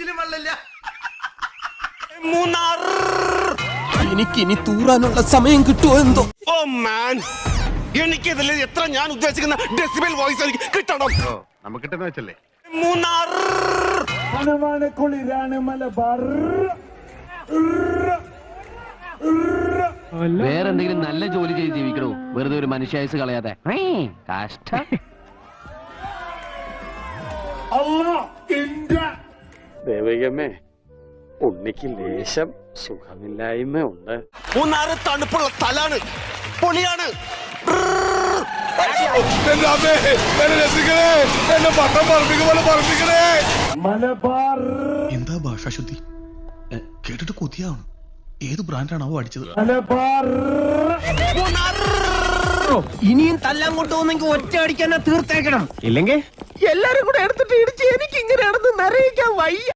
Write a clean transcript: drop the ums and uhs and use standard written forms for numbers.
ഇതിലും വെള്ളമില്ല. എനിക്കിനി തൂറാനുള്ള സമയം കിട്ടുമോ എന്തോ. ഓ മാൻ, എനിക്കിതിൽ എത്ര ഞാൻ ഉദ്ദേശിക്കുന്ന ഡെസിബൽ വോയിസ് എനിക്ക് കിട്ടണം. നമുക്ക് കിട്ടുന്ന വെച്ചല്ലേ. മൂന്നാർ വേറെന്തെങ്കിലും നല്ല ജോലി ചെയ്ത് ജീവിക്കണോ, വെറുതെ ഒരു മനുഷ്യായുസ് കളയാതെ. കഷ്ടം. ദേവികമ്മേ, ഉണ്ണിക്ക് ലേശം സുഖമില്ലായ്മ ഉണ്ട്. മൂന്നാറ് തണുപ്പുള്ള സ്ഥലാണ്, പൊളിയാണ്. എന്താ ഭാഷാശുദ്ധി? കേട്ടിട്ട് കൊതിയാവണം. ഏത് ബ്രാൻഡാണാവോ അടിച്ചത്? ഇനിയും തല്ലാൻ കൊണ്ടുപോകുന്നെങ്കിൽ ഒറ്റ അടിക്കാൻ തീർത്തേക്കണം. ഇല്ലെങ്കിൽ എല്ലാരും കൂടെ എടുത്തിട്ട് ഇടിച്ച് എനിക്ക് ഇങ്ങനെയാണെന്ന് നിറയിക്കാൻ വയ്യ.